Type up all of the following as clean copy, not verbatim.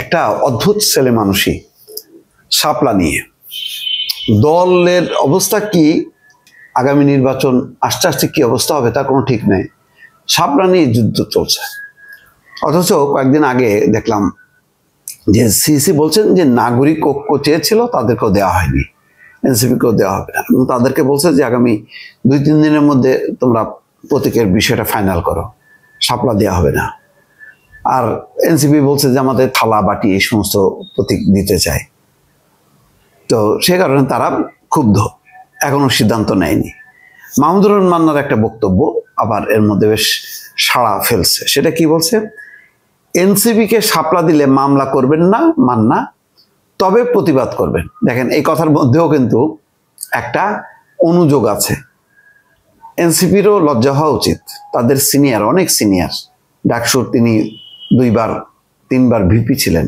একটা অদ্ভুত ছেলে মানুষই শাপলা নিয়ে দলের অবস্থা কি, আগামী নির্বাচন আস্তে আস্তে কি অবস্থা হবে তার কোনো ঠিক নেই। শাপলা নিয়ে যুদ্ধ চলছে। অথচ কয়েকদিন আগে দেখলাম যে সিসি বলছেন যে নাগরিক ঐক্য চেয়েছিল, তাদেরকেও দেওয়া হয়নি, এনসিপিকেও দেওয়া হবে না, এবং তাদেরকে বলছে যে আগামী 2-3 দিনের মধ্যে তোমরা প্রতীকের বিষয়টা ফাইনাল করো, শাপলা দেওয়া হবে না। আর এনসিপি বলছে যে আমাদের থালা বাটি এই সমস্ত প্রতীক দিতে চায়। তো সে কারণে তারা ক্ষুব্ধ, এখনো সিদ্ধান্ত নেয়নি। মাহমুদুর রহমান মান্নার একটা বক্তব্য আবার এর মধ্যে বেশ সাড়া ফেলছে। সেটা কি বলছে? এনসিপিকে শাপলা দিলে মামলা করবেন না মান্না, তবে প্রতিবাদ করবেন। দেখেন, এই কথার মধ্যেও কিন্তু একটা অনুযোগ আছে। এনসিপিরও লজ্জা হওয়া উচিত। তাদের সিনিয়র, অনেক সিনিয়র, ডাকসুর তিনি 2-3বার ভিপি ছিলেন,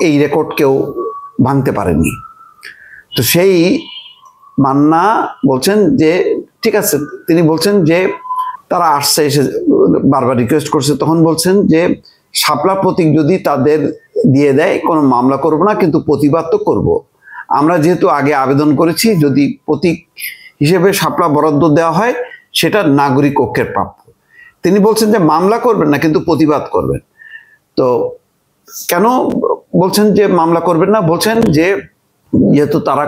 এই রেকর্ড কেউ ভাঙতে পারেনি। তো সেই মান্না বলছেন যে ঠিক আছে, তিনি বলছেন যে তারা আসছে, এসে বারবার রিকোয়েস্ট করছে, তখন বলছেন যে শাপলা প্রতীক যদি তাদের দিয়ে দেয় কোনো মামলা করব না, কিন্তু প্রতিবাদ তো করব। আমরা যেহেতু আগে আবেদন করেছি, যদি প্রতীক হিসেবে শাপলা বরাদ্দ দেওয়া হয় সেটা নাগরিক ঐক্যের প্রাপ্য। তিনি বলছেন যে মামলা করবেন না, কিন্তু প্রতিবাদ করবেন। তো কেন বলছেন যে মামলা করবেন না? বলছেন যে যেহেতু তারা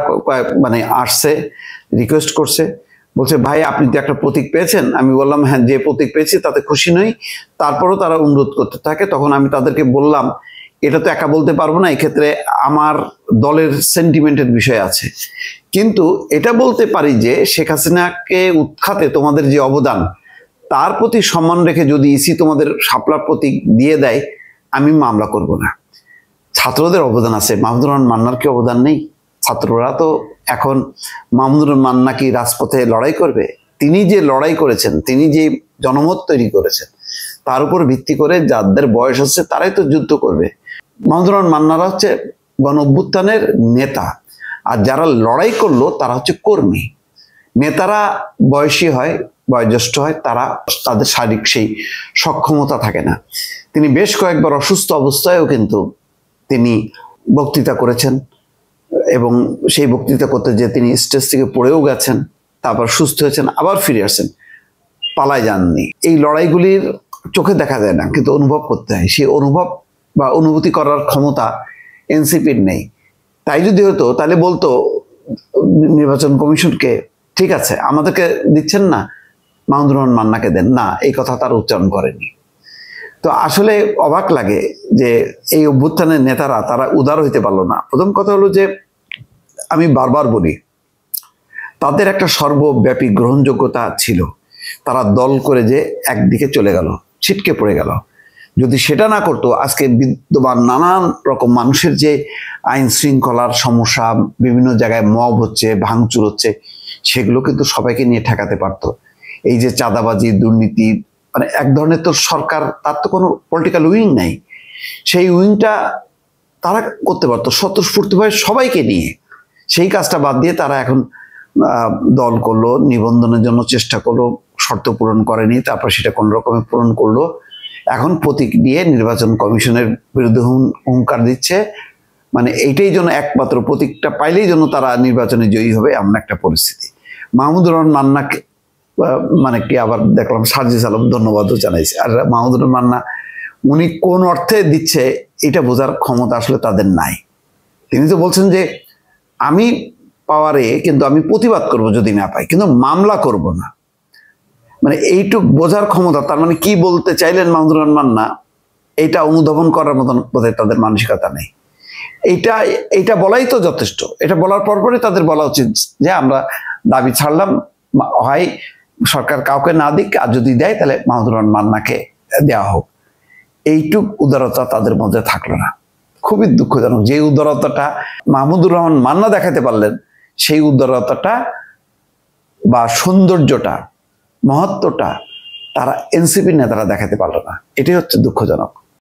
মানে আসছে, রিকোয়েস্ট করছে, বলছে ভাই আপনি তো একটা প্রতীক পেয়েছেন। আমি বললাম হ্যাঁ, যে প্রতীক পেয়েছি তাতে খুশি নই। তারপরও তারা অনুরোধ করতে থাকে। তখন আমি তাদেরকে বললাম এটা তো একা বলতে পারবো না, এক্ষেত্রে আমার দলের সেন্টিমেন্টের বিষয় আছে, কিন্তু এটা বলতে পারি যে শেখ হাসিনাকে উৎখাতে তোমাদের যে অবদান, তার প্রতি সম্মান রেখে যদি ইসি তোমাদের শাপলা প্রতীক দিয়ে দেয়, আমি মামলা করব না। ছাত্রদের অবদান আছে, মাহমুদুর রহমান মান্নার কি অবদান নেই? ছাত্ররা তো এখন মাহমুদুর রহমান মান্না কি রাজপথে লড়াই করবে? তিনি যে লড়াই করেছেন, তিনি যে জনমত তৈরি করেছেন, তার উপর ভিত্তি করে যাদের বয়স হচ্ছে তারাই তো যুদ্ধ করবে। মাহমুদুর রহমান মান্নারা হচ্ছে গণ অভ্যুত্থানের নেতা, আর যারা লড়াই করলো তারা হচ্ছে কর্মী। নেতারা বয়সী হয়, বয়োজ্যেষ্ঠ হয়, তাদের শারীরিক সেই সক্ষমতা থাকে না। তিনি বেশ কয়েকবার অসুস্থ অবস্থায়ও কিন্তু তিনি বক্তৃতা করেছেন, এবং সেই বক্তৃতা করতে যে তিনি স্টেজ থেকে পড়েও গেছেন, তারপর সুস্থ হয়েছেন, আবার ফিরে আসেন, পালায় যাননি। এই লড়াইগুলির চোখে দেখা যায় না, কিন্তু অনুভব করতে হয়। সেই অনুভব বা অনুভূতি করার ক্ষমতা এনসিপির নেই। তাই যদি হতো তাহলে বলতো নির্বাচন কমিশনকে, ঠিক আছে আমাদেরকে দিচ্ছেন না, মাহমুদুর রহমান মান্নাকে দেন না। এই কথা তারা উচ্চারণ করেনি। তো আসলে অবাক লাগে যে এই অভ্যুত্থানের নেতারা তারা উদার হইতে পারলো না। প্রথম কথা হলো যে আমি বারবার বলি, তাদের একটা সর্বব্যাপী গ্রহণযোগ্যতা ছিল। তারা দল করে যে একদিকে চলে গেল, ছিটকে পড়ে গেল। যদি সেটা না করতো, আজকে বিদ্যমান নানান রকম মানুষের যে আইন শৃঙ্খলার সমস্যা, বিভিন্ন জায়গায় মব হচ্ছে, ভাঙচুর হচ্ছে, সেগুলো কিন্তু সবাইকে নিয়ে ঠেকাতে পারতো। এই যে চাঁদাবাজি, দুর্নীতি, মানে এক ধরনের তো সরকার, তার তো কোনো পলিটিক্যাল উইং নাই, সেই উইংটা তারা করতে পারতো স্বতঃস্ফূর্তভাবে সবাইকে নিয়ে। সেই কাজটা বাদ দিয়ে তারা এখন দল করলো, নিবন্ধনের জন্য চেষ্টা করলো, শর্ত পূরণ করেনি, তারপর সেটা কোন রকমে পূরণ করলো। এখন প্রতীক দিয়ে নির্বাচন কমিশনের বিরুদ্ধে হুঙ্কার দিচ্ছে। মানে এইটাই যেন একমাত্র প্রতীকটা পাইলেই যেন তারা নির্বাচনে জয়ী হবে, এমন একটা পরিস্থিতি। মাহমুদুর রহমান মান্নাকে মানে কি আবার দেখলাম সার্জিস আলম ধন্যবাদও জানাইছে। আর মাহমুদুর রহমান মান্না উনি কোন অর্থে দিচ্ছে এটা বোঝার ক্ষমতা আসলে তাদের নাই। তিনি তো বলছেন যে আমি পাওয়ারে, কিন্তু আমি প্রতিবাদ করব যদি না পাই, কিন্তু মামলা করব না। মানে এইটুক বোঝার ক্ষমতা, তার মানে কি বলতে চাইলেন মাহমুদুর রহমান মান্না, এইটা অনুধাবন করার মতন বোধহয় তাদের মানসিকতা নেই। এইটা বলাই তো যথেষ্ট। এটা বলার পরপরই তাদের বলা উচিত যে আমরা দাবি ছাড়লাম, হয় সরকার কাউকে না দিক, আর যদি দেয় তাহলে মাহমুদুর রহমান মান্নাকে দেওয়া হোক। এইটুক উদারতা তাদের মধ্যে থাকলো না। খুবই দুঃখজনক। যে উদারতাটা মাহমুদুর রহমান মান্না দেখাতে পারলেন, সেই উদারতাটা বা সৌন্দর্যটা, মহত্বটা তারা এনসিপির নেতারা দেখাতে পারলো না। এটাই হচ্ছে দুঃখজনক।